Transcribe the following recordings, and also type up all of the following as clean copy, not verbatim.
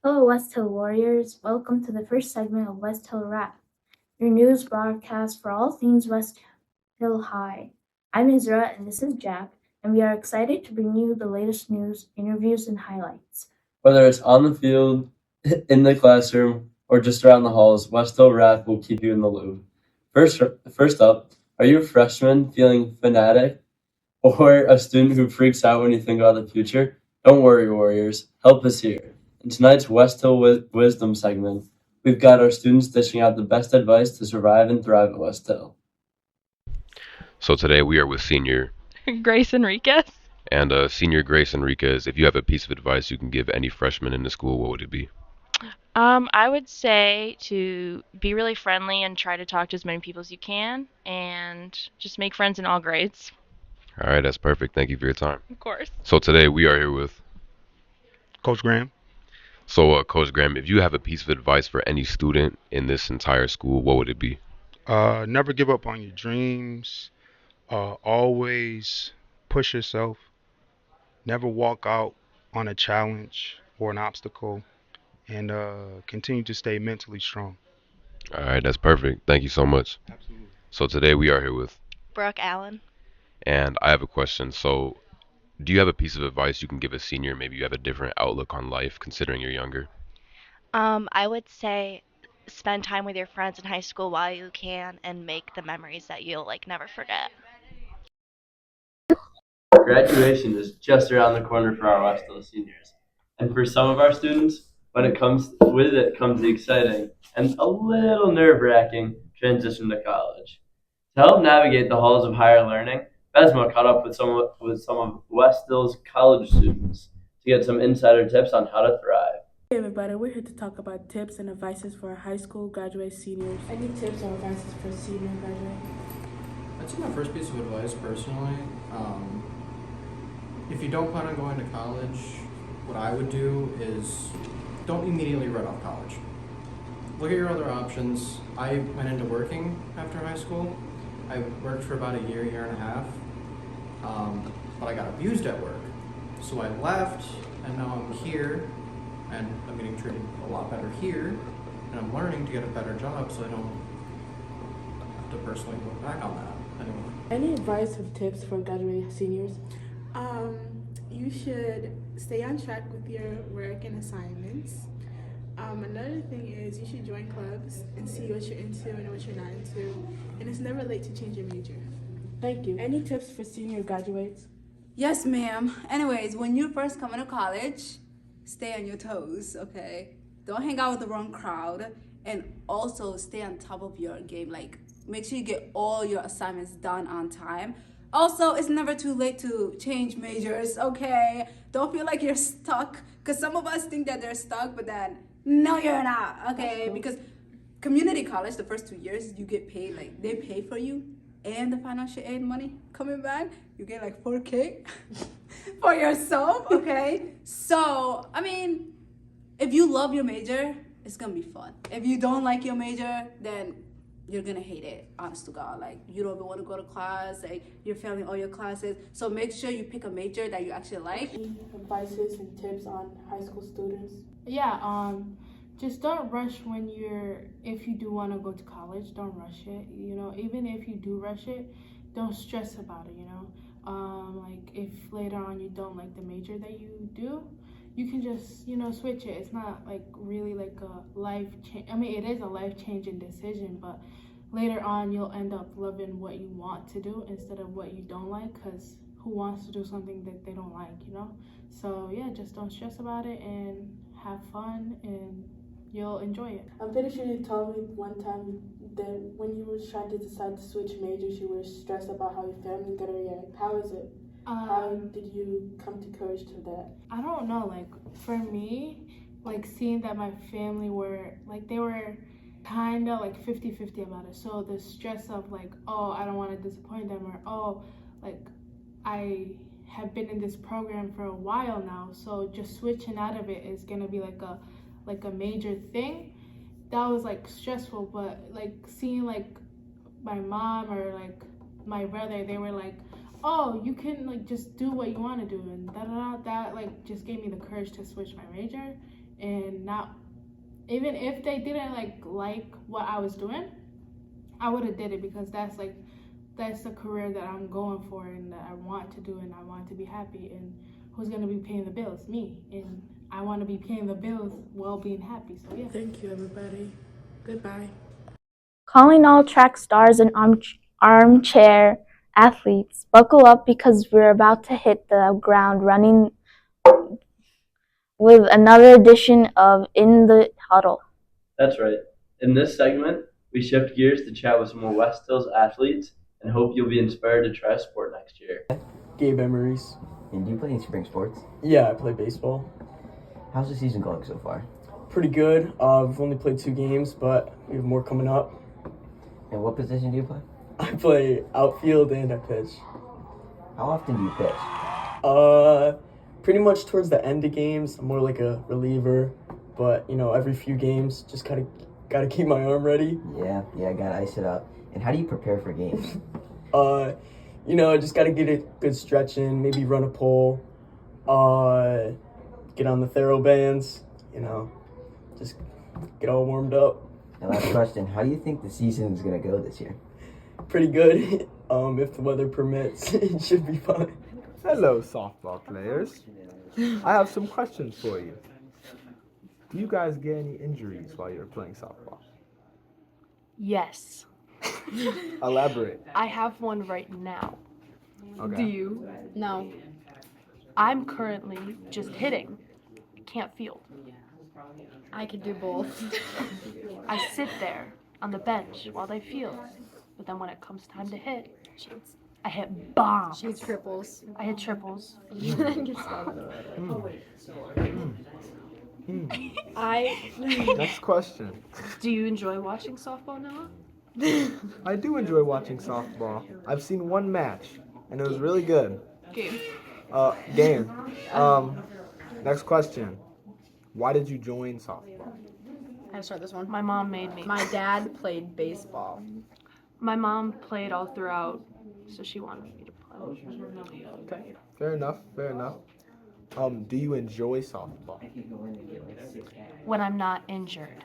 Hello, West Hill Warriors. Welcome to the first segment of WesthillWrap, your news broadcast for all things West Hill High. I'm Isra and this is Jack, and we are excited to bring you the latest news, interviews, and highlights. Whether it's on the field, in the classroom, or just around the halls, WesthillWrap will keep you in the loop. First up, are you a freshman feeling fanatic or a student who freaks out when you think about the future? Don't worry, Warriors. Help is here. In tonight's West Hill Wisdom segment, we've got our students dishing out the best advice to survive and thrive at West Hill. So today we are with senior Grace Enriquez. and senior Grace Enriquez. If you have a piece of advice you can give any freshman in the school, what would it be? I would say to be really friendly and try to talk to as many people as you can and just make friends in all grades. All right, that's perfect. Thank you for your time. Of course. So today we are here with. Coach Graham. So Coach Graham, if you have a piece of advice for any student in this entire school, what would it be? Never give up on your dreams. Always push yourself. Never walk out on a challenge or an obstacle. And continue to stay mentally strong. All right, that's perfect. Thank you so much. Absolutely. So today we are here with, Brooke Allen. and I have a question. So do you have a piece of advice you can give a senior? Maybe you have a different outlook on life considering you're younger. I would say spend time with your friends in high school while you can and make the memories that you'll never forget. Graduation is just around the corner for our West Hill seniors. And for some of our students, when it comes with it comes the exciting and a little nerve-wracking transition to college. To help navigate the halls of higher learning, Besma caught up with some of West Hill's college students to get some insider tips on how to thrive. Hey everybody, we're here to talk about tips and advices for our high school graduate seniors. Any tips or advices for senior graduate? I'd say my first piece of advice personally, if you don't plan on going to college, what I would do is don't immediately write off college. Look at your other options. I went into working after high school. I worked for about a year and a half, but I got abused at work. So I left, and now I'm here, and I'm getting treated a lot better here, and I'm learning to get a better job so I don't have to personally look back on that anymore. Any advice or tips for graduate seniors? You should stay on track with your work and assignments. Another thing is you should join clubs and see what you're into and what you're not into. And it's never late to change your major. Thank you. Any tips for senior graduates? Yes, ma'am. Anyways, when you first come into college, stay on your toes, okay? Don't hang out with the wrong crowd. And also stay on top of your game. Like, make sure you get all your assignments done on time. Also, it's never too late to change majors, okay? Don't feel like you're stuck. Because some of us think that they're stuck, but then, no, you're not, okay? Because community college, the first 2 years, you get paid, like, they pay for you. And the financial aid money coming back, you get like $4K for yourself, okay? So, I mean, if you love your major, it's gonna be fun. If you don't like your major, then you're gonna hate it, honest to God. Like, you don't even wanna go to class, like, you're failing all your classes. So make sure you pick a major that you actually like. Any advices and tips on high school students? Yeah, just don't rush if you do want to go to college, don't rush it. Even if you do rush it, don't stress about it, like if later on you don't like the major that you do, you can just, switch it. It's not like really like a life change. I mean, it is a life-changing decision, but later on you'll end up loving what you want to do instead of what you don't like, because who wants to do something that they don't like, So yeah, just don't stress about it and have fun, and you'll enjoy it. I'm pretty sure you told me one time that when you were trying to decide to switch majors, you were stressed about how your family's gonna react. How is it? How did you come to courage to that? I don't know, like for me, like seeing that my family they were kind of like 50-50 about it. So the stress of like, oh, I don't want to disappoint them, or oh, like I have been in this program for a while now, so just switching out of it is gonna be like a major thing. That was like stressful, but like seeing like my mom or like my brother, they were like, oh, you can like just do what you want to do, and that like just gave me the courage to switch my major. and not even if they didn't like what I was doing, I would have did it because that's the career that I'm going for and that I want to do and I want to be happy. And who's gonna be paying the bills? Me. And I want to be paying the bills while being happy. So yeah. Thank you, everybody. Goodbye. Calling all track stars and armchair athletes, buckle up because we're about to hit the ground running with another edition of In the Huddle. That's right. In this segment, we shift gears to chat with some more West Hills athletes and hope you'll be inspired to try sport next year. Gabe Emery's. And do you play any spring sports? Yeah, I play baseball. How's the season going so far? Pretty good. We've only played 2 games, but we have more coming up. And what position do you play? I play outfield and I pitch. How often do you pitch? Pretty much towards the end of games. I'm more like a reliever, but every few games, just gotta keep my arm ready. Yeah, gotta ice it up. And how do you prepare for games? Just gotta get a good stretch in, maybe run a pole, get on the TheraBands, just get all warmed up. And last question, how do you think the season is gonna go this year? Pretty good. If the weather permits, it should be fine. Hello, softball players. I have some questions for you. Do you guys get any injuries while you're playing softball? Yes. Elaborate. I have one right now. Okay. Do you? No. I'm currently just hitting. Can't field. I could do both. I sit there on the bench while they field. But then when it comes time to hit, I hit bombs. She hits triples. I hit triples. Next question. Do you enjoy watching softball, Noah? I do enjoy watching softball. I've seen one match, and it was really good. Game. Game. Next question. Why did you join softball? I start this one. My mom made me. My dad played baseball. My mom played all throughout, so she wanted me to play. Okay. Fair enough. Do you enjoy softball? When I'm not injured.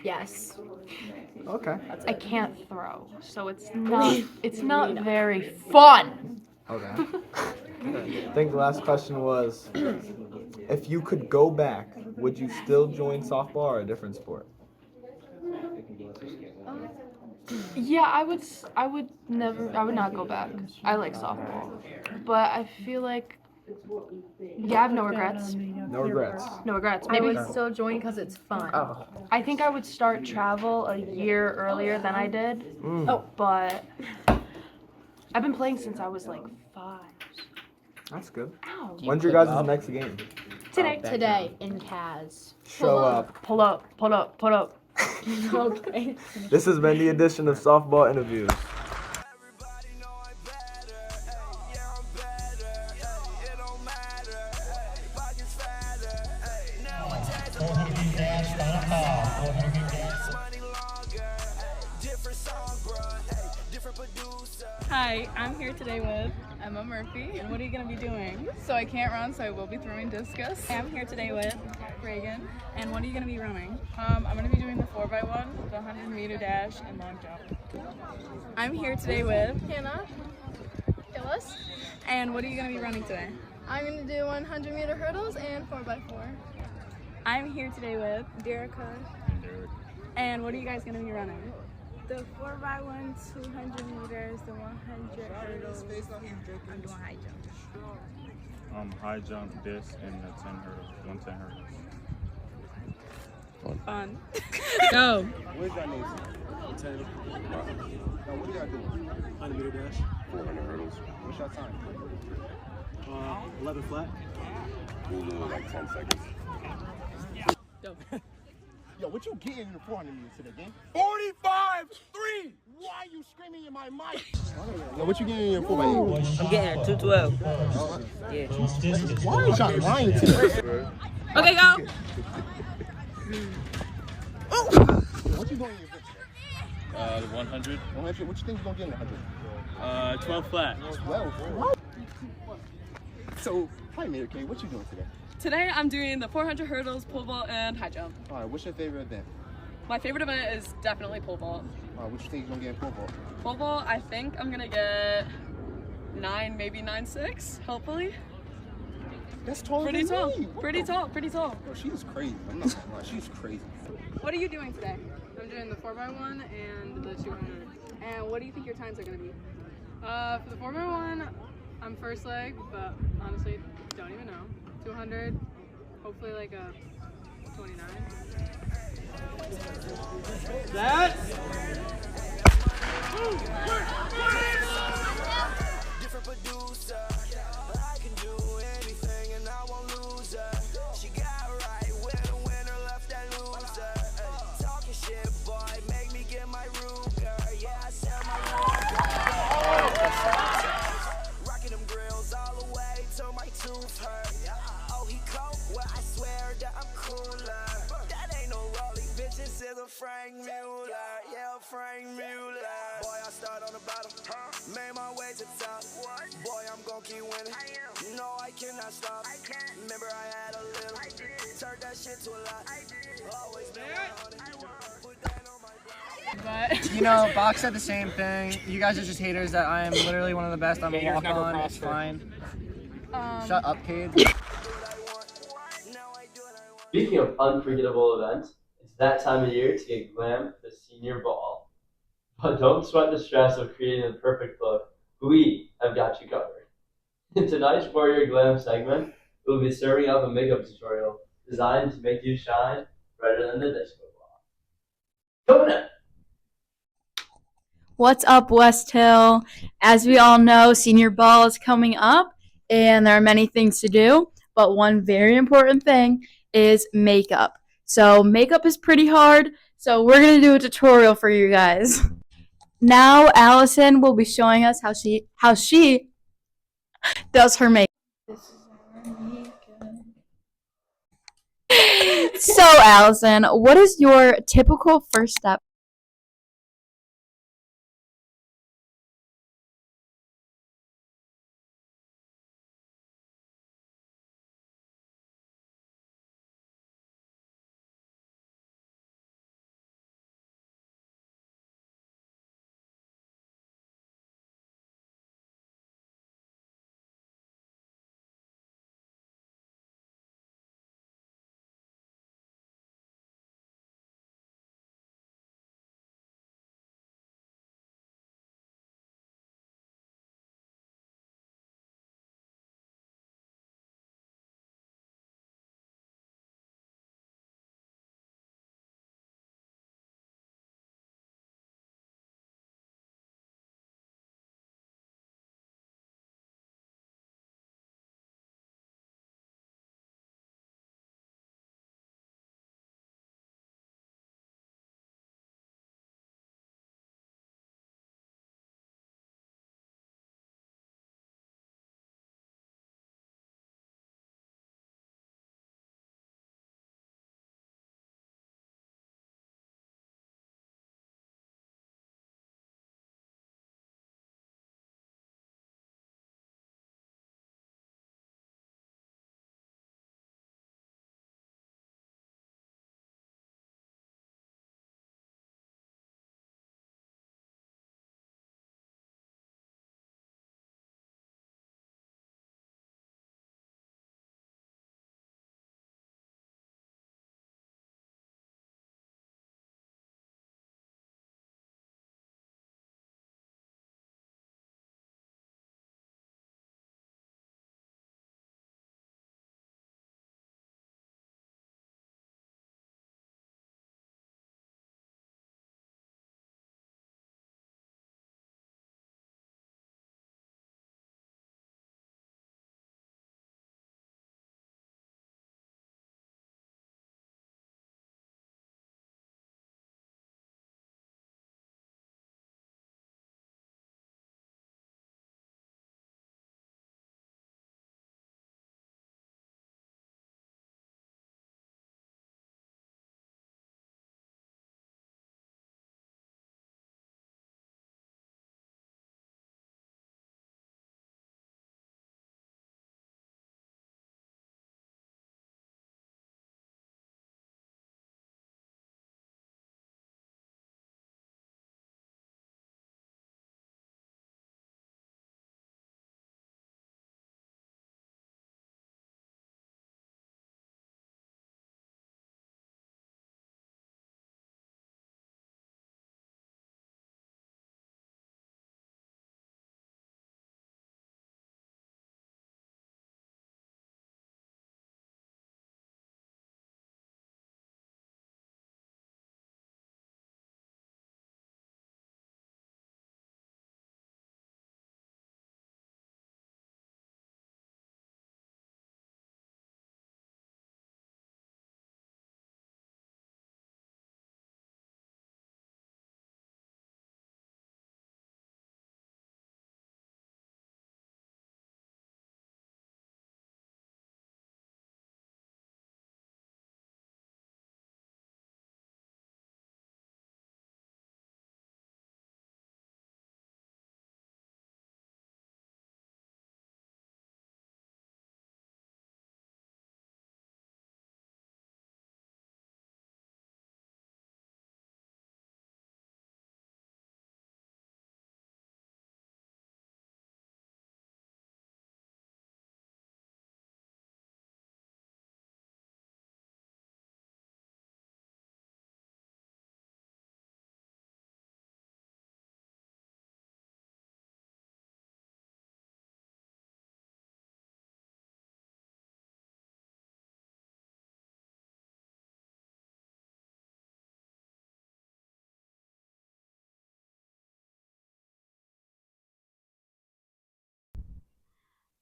Yes. Okay. I can't throw, so it's not very fun. Okay. I think the last question was, if you could go back, would you still join softball or a different sport? Yeah, I would not go back. I like softball, but I feel like, yeah, I have no regrets. No regrets. No regrets. I Maybe would still join because it's fun. Oh. I think I would start travel a year earlier than I did. But I've been playing since I was like 5. That's good. Ow. When's your guys' next game? Today in Kaz. Show up. Pull up. Okay. This has been the edition of Softball Interviews. Hi, I'm here today with Emma Murphy, and what are you going to be doing? So I can't run, so I will be throwing discus. I'm here today with Reagan, and what are you going to be running? I'm going to be doing the 4x1, the 100-meter dash, and long jump. I'm here today with Hannah Gillis, and what are you going to be running today? I'm going to do 100-meter hurdles and 4x4. I'm here today with Derica, and what are you guys going to be running? The 4x1, 200 meters, the 100 hurdles. I'm doing high jump. High jump, disc, and the 10 hurdles, 110 hurdles. Fun. Go. Where's that name? 10. Now, what are y'all doing? 100 meter dash, 400 hurdles. What's your time? 11 flat. Like 10 seconds. Go. Yo, what you getting in the 400 meters today, game? 45-3! Why are you screaming in my mic? Yo, what you getting in your 4x8? I'm getting a 212. Yeah. Why are y'all lying to me? Okay, go. What you doing in your 50? 100. 100? What you think you gonna get in 100? 12 flat. 12? What? So, hi, Mary Kay, what you doing today? Today I'm doing the 400 hurdles, pole vault, and high jump. All right, what's your favorite event? My favorite event is definitely pole vault. All right, what you think you're gonna get in pole vault? Pole vault, I think I'm gonna get 9, maybe 9.6, hopefully. That's taller Pretty than tall. me. Pretty tall. Pretty tall. Bro, she's crazy. I'm not gonna lie, she's crazy. What are you doing today? I'm doing the 4x1 and the 200. And what do you think your times are going to be? For the 4x1, I'm first leg, but honestly, don't even know. 200, hopefully like a 29. That? Different producer, but I can do anything and I won't lose her. She got right with a winner, left that loser. Talking shit, boy, make me get my Ruger. Yeah, I sell my Ruger. Rocking them grills all the way till my tooth hurt. Oh, he cold? Well, I swear that I'm cooler. That ain't no rolling, bitch, this is a Frank Mueller. Yeah, Frank Mueller. Boy, I start on the bottom, made my way to the top. Boy, I'm gon' keep winning. No, I cannot stop. Remember I had a little, turned that shit to a lot. Always been 100. Put that on my But You know, Box said the same thing. You guys are just haters that I am literally one of the best. I'm a walk on. It's fine. Shut up, kids. Speaking of unforgettable events, it's that time of year to get glam for the senior ball. But don't sweat the stress of creating the perfect look. We have got you covered. In tonight's For Your Glam segment, we'll be serving up a makeup tutorial designed to make you shine brighter than the disco ball. Coming up! What's up, West Hill? As we all know, senior ball is coming up, and there are many things to do, but one very important thing is makeup. So makeup is pretty hard, so we're going to do a tutorial for you guys. Now Allison will be showing us how she does her makeup. So Allison, what is your typical first step?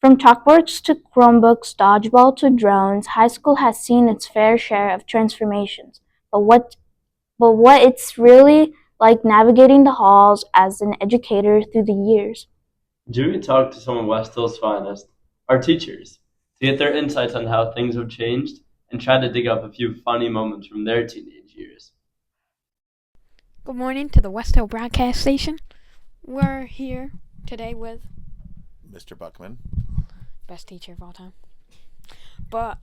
From chalkboards to Chromebooks, dodgeball to drones, high school has seen its fair share of transformations. But what it's really like navigating the halls as an educator through the years. Jimmy talked to some of West Hill's finest, our teachers, to get their insights on how things have changed and try to dig up a few funny moments from their teenage years. Good morning to the West Hill Broadcast Station. We're here today with Mr. Buckman. best teacher of all time. But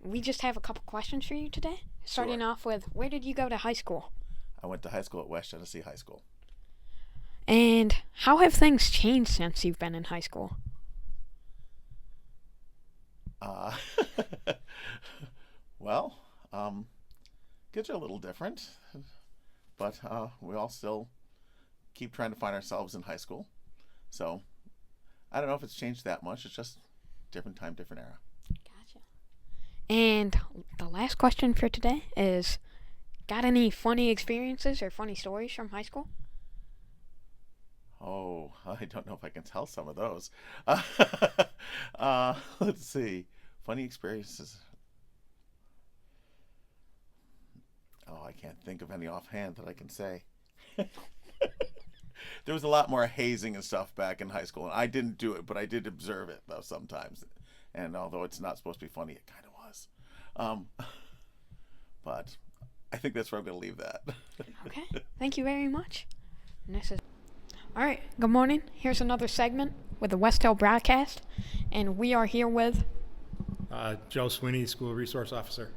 we just have a couple questions for you today. Starting off with, where did you go to high school? I went to high school at West Genesee High School. And how have things changed since you've been in high school? Well, kids are a little different, but we all still keep trying to find ourselves in high school. So I don't know if it's changed that much. It's just different time, different era. Gotcha. And the last question for today is, got any funny experiences or funny stories from high school? Oh, I don't know if I can tell some of those. Let's see. Funny experiences. Oh, I can't think of any offhand that I can say. There was a lot more hazing and stuff back in high school, and I didn't do it, but I did observe it though sometimes. And although it's not supposed to be funny, it kind of was. But I think that's where I'm going to leave that. Okay, thank you very much. And this is all right. Good morning. Here's another segment with the West Hill Broadcast, and we are here with Joe Sweeney, School Resource Officer.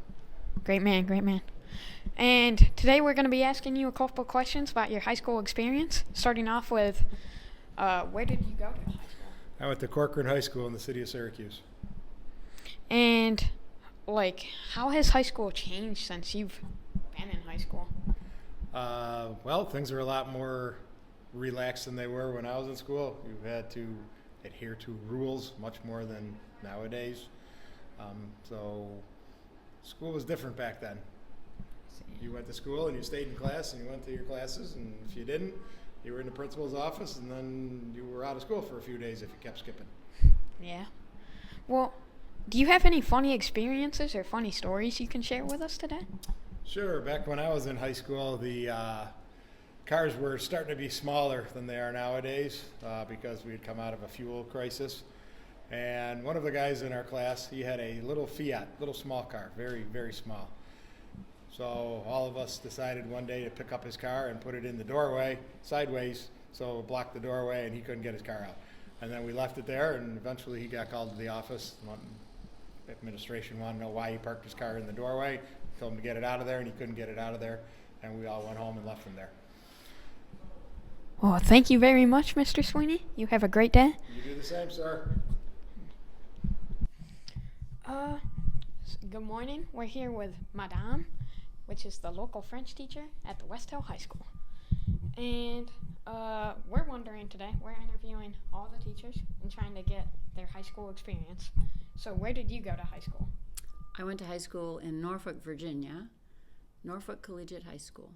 Great man, great man. And today we're going to be asking you a couple of questions about your high school experience. Starting off with, where did you go to high school? I went to Corcoran High School in the city of Syracuse. And how has high school changed since you've been in high school? Well, things are a lot more relaxed than they were when I was in school. You had to adhere to rules much more than nowadays. So school was different back then. You went to school and you stayed in class and you went to your classes, and if you didn't, you were in the principal's office, and then you were out of school for a few days if you kept skipping. Yeah. Well, do you have any funny experiences or funny stories you can share with us today? Sure. Back when I was in high school, the cars were starting to be smaller than they are nowadays because we had come out of a fuel crisis. And one of the guys in our class, he had a little Fiat, little small car, very, very small. So all of us decided one day to pick up his car and put it in the doorway, sideways, so it blocked the doorway and he couldn't get his car out. And then we left it there, and eventually he got called to the office. Administration wanted to know why he parked his car in the doorway, told him to get it out of there, and he couldn't get it out of there, and we all went home and left from there. Well, thank you very much, Mr. Sweeney. You have a great day. You do the same, sir. Good morning. We're here with Madame, which is the local French teacher at the West Hill High School. And we're wondering today, we're interviewing all the teachers and trying to get their high school experience. So where did you go to high school? I went to high school in Norfolk, Virginia, Norfolk Collegiate High School.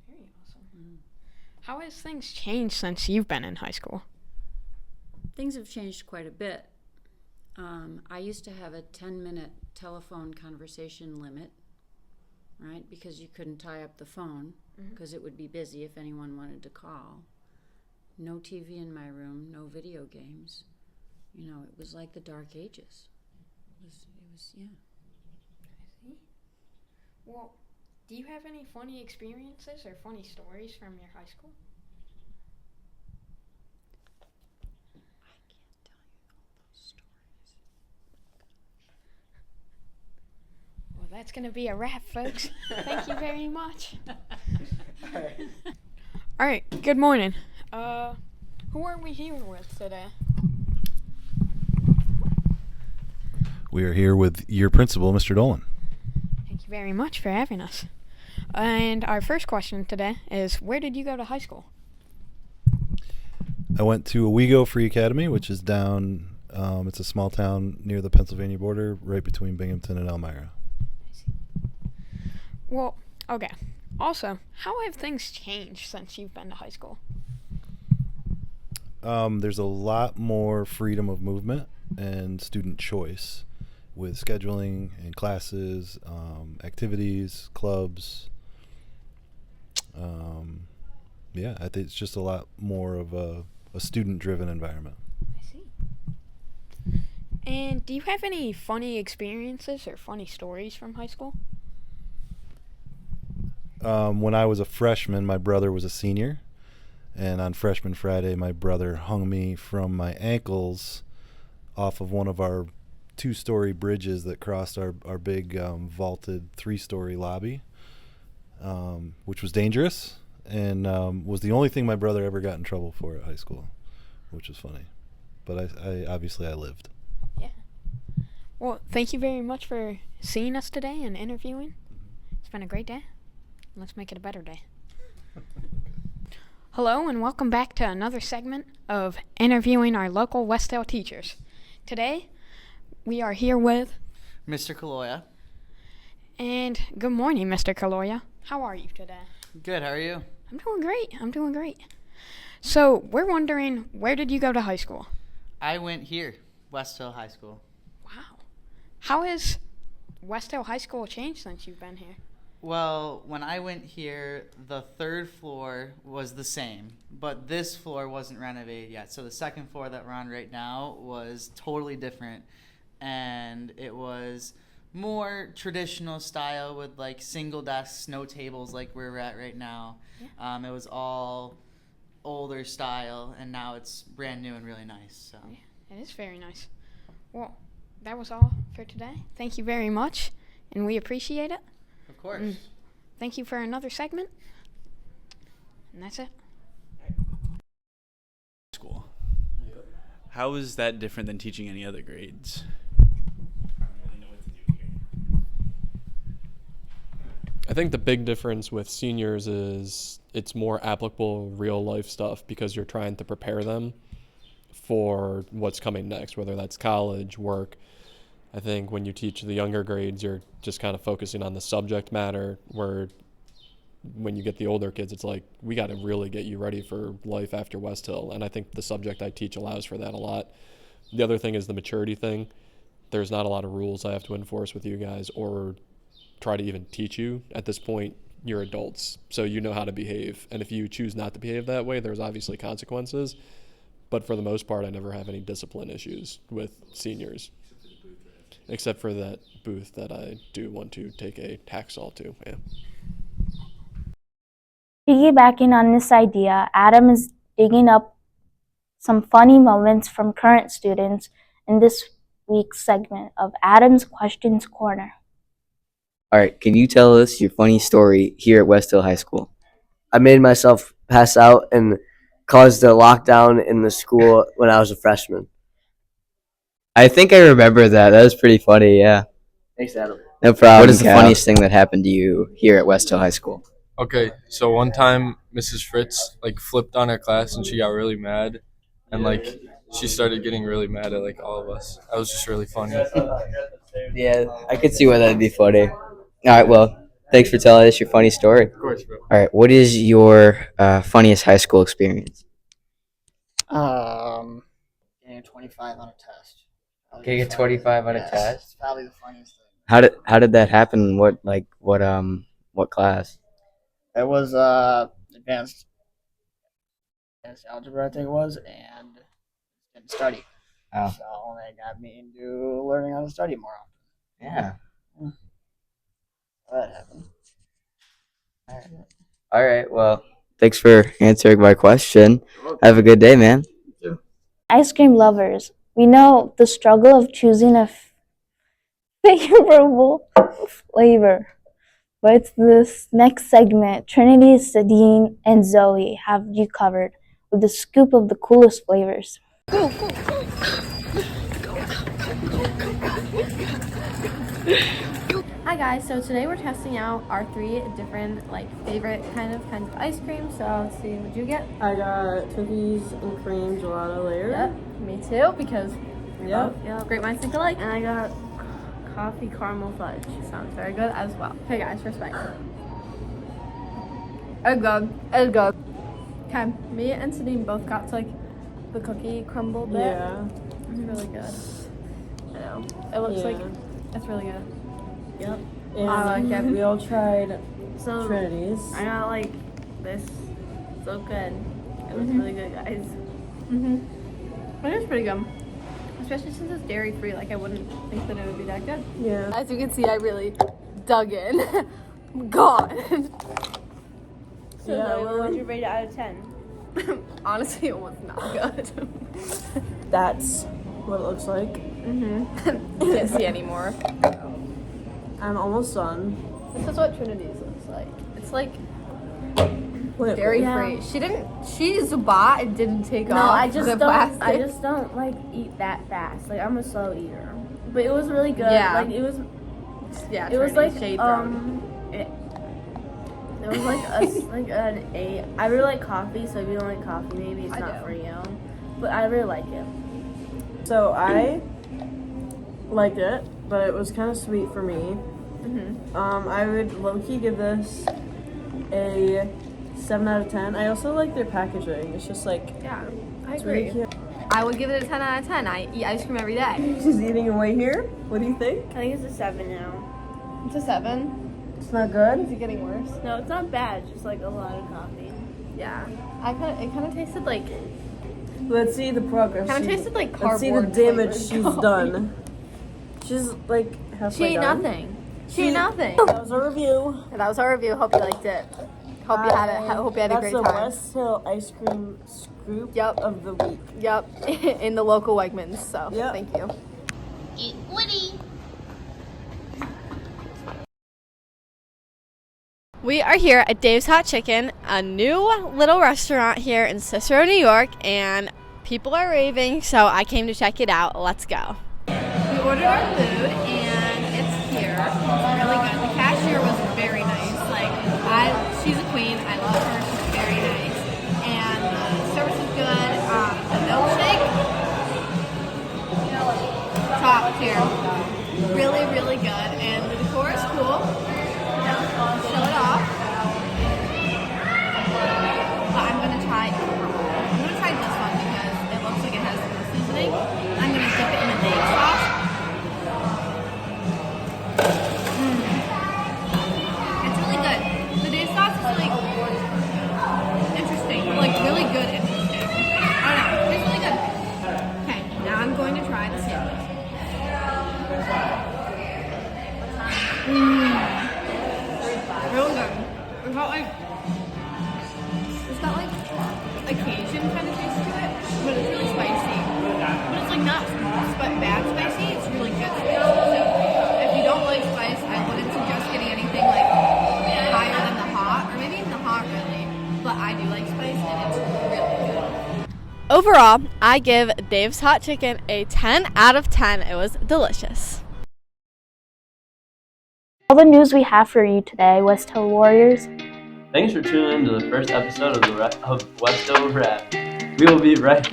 Very awesome. Mm. How has things changed since you've been in high school? Things have changed quite a bit. I used to have a 10-minute telephone conversation limit, right? Because you couldn't tie up the phone because it would be busy if anyone wanted to call. No TV in my room, no video games. You know, it was like the Dark Ages. It was, yeah. I see. Well, do you have any funny experiences or funny stories from your high school? Well, that's going to be a wrap, folks. Thank you very much. All right, good morning. Who are we here with today? We are here with your principal, Mr. Dolan. Thank you very much for having us. And our first question today is, where did you go to high school? I went to Owego Free Academy, which is down, it's a small town near the Pennsylvania border, right between Binghamton and Elmira. Well, okay. Also, how have things changed since you've been to high school? There's a lot more freedom of movement and student choice with scheduling and classes, activities, clubs. Yeah, I think it's just a lot more of a student-driven environment. I see. And do you have any funny experiences or funny stories from high school? When I was a freshman, my brother was a senior. And on Freshman Friday, my brother hung me from my ankles off of one of our 2-story bridges that crossed our big vaulted 3-story lobby, which was dangerous and was the only thing my brother ever got in trouble for at high school, which was funny. But I obviously I lived. Yeah. Well, thank you very much for seeing us today and interviewing. It's been a great day. Let's make it a better day. Hello and welcome back to another segment of interviewing our local West Hill teachers. Today, we are here with Mr. Kaloya. And good morning, Mr. Kaloya. How are you today? Good, how are you? I'm doing great. So, we're wondering, where did you go to high school? I went here, West Hill High School. Wow. How has West Hill High School changed since you've been here? Well, when I went here, the 3rd floor was the same, but this floor wasn't renovated yet. So the 2nd floor that we're on right now was totally different, and it was more traditional style with like single desks, no tables like we're at right now. Yeah. It was all older style, and now it's brand new and really nice. So yeah, it is very nice. Well, that was all for today. Thank you very much, and we appreciate it. Of course. Thank you for another segment. And that's it. School. How is that different than teaching any other grades? I think the big difference with seniors is it's more applicable real life stuff because you're trying to prepare them for what's coming next, whether that's college, work. I think when you teach the younger grades, you're just kind of focusing on the subject matter, where when you get the older kids, it's like, we got to really get you ready for life after West Hill. And I think the subject I teach allows for that a lot. The other thing is the maturity thing. There's not a lot of rules I have to enforce with you guys or try to even teach you. At this point, you're adults, so you know how to behave. And if you choose not to behave that way, there's obviously consequences. But for the most part, I never have any discipline issues with seniors. Except for that booth that I do want to take a Taxol to. Yeah. Piggybacking on this idea, Adam is digging up some funny moments from current students in this week's segment of Adam's Questions Corner. All right, can you tell us your funny story here at West Hill High School? I made myself pass out and caused a lockdown in the school when I was a freshman. I think I remember that. That was pretty funny, yeah. Thanks, Adam. No problem. What is the Cal. funniest thing that happened to you here at West Hill High School? Okay, so one time Mrs. Fritz flipped on our class and she got really mad, and she started getting really mad at all of us. That was just really funny. Yeah, I could see why that'd be funny. All right, well, thanks for telling us your funny story. Of course, bro. All right, what is your funniest high school experience? Getting a 25 on a test. Getting a 25 on a test? It's probably the funniest thing. How did that happen? What class? It was advanced algebra, I think it was, and didn't study. Oh. So they got me into learning how to study more often. Yeah. That happened. All right, well, thanks for answering my question. Have a good day, man. Ice cream lovers, we know the struggle of choosing a favorable flavor. But this next segment, Trinity, Sadine, and Zoe have you covered with the scoop of the coolest flavors. Go, go, go. Hi guys, so today we're testing out our 3 different favorite kinds of ice cream. So let's see, what'd you get? I got cookies and cream gelato layer. Yep, me too, because Yep. great minds think alike. And I got coffee caramel fudge. Sounds very good as well. Okay guys, first bite. It's good. It's good. Okay, me and Sadine both got to the cookie crumble bit. Yeah. It's really good. I know. It looks like it's really good. Yep. I like it. We all tried So Trinity's. I got like this. So good. It was really good, guys. It is pretty good. Especially since it's dairy free. Like I wouldn't think that it would be that good. Yeah. As you can see, I really dug in. God. So what would you rate it out of 10? Honestly, it was not good. That's what it looks like. Can't see anymore. I'm almost done. This is what Trinity's looks like. It's like Wait, dairy yeah. free. She Zubat and didn't take No, off I just the don't. plastic. I just don't like eat that fast. Like I'm a slow eater. But it was really good. Yeah. Like it was. Yeah, It was like Trinity's shade thrown. It was like like an 8. I really like coffee, so if you don't like coffee, maybe it's not for you. But I really like it. So I liked it, but it was kind of sweet for me. I would low-key give this a 7 out of 10. I also like their packaging. It's just like I it's agree. really cute. I would give it a 10 out of 10. I eat ice cream every day. She's eating away here. What do you think? I think it's a 7 now. It's a 7. It's not good. Is it getting worse? No, it's not bad. It's just like a lot of coffee. Yeah. It kind of tasted like. Let's see the progress. Kind of tasted like cardboard. Let's see the damage flavored she's coffee. done. She's like halfway She ate done. nothing. She ate nothing. That was our review. That was our review. Hope you liked it. Hope you had it. Hope you had a great That's time. the West Hill ice cream scoop of the week. Yep. In the local Wegmans. So thank you. Eat Woody. We are here at Dave's Hot Chicken, a new little restaurant here in Cicero, New York, and people are raving, so I came to check it out. Let's go. We ordered our food, and it's here. It's really good. The cashier was very nice. She's a queen. I love her. She's very nice. And the service is good. The milkshake, top tier. Really, really good. And the decor is cool. Show it off. But I'm gonna try this one because it looks like it has more seasoning. I'm gonna dip it in a Dave sauce. It's really good. The Dave sauce is like interesting. Like really good interesting. I don't know. It's really good. Okay, now I'm going to try the sandwich. Real good. It's got like a Cajun kind of taste to it, but it's really spicy. But it's like not bad spicy. It's really good spicy. So if you don't like spice, I wouldn't suggest getting anything like higher than the hot, or maybe even the hot really. But I do like spice, and it's really good. Overall, I give Dave's Hot Chicken a 10 out of 10. It was delicious. All the news we have for you today, West Hill Warriors. Thanks for tuning in to the first episode of WesthillWrap. We'll be back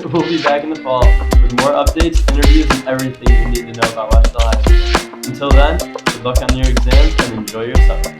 in the fall with more updates, interviews, and everything you need to know about West Hill High School. Until then, good luck on your exams and enjoy your summer.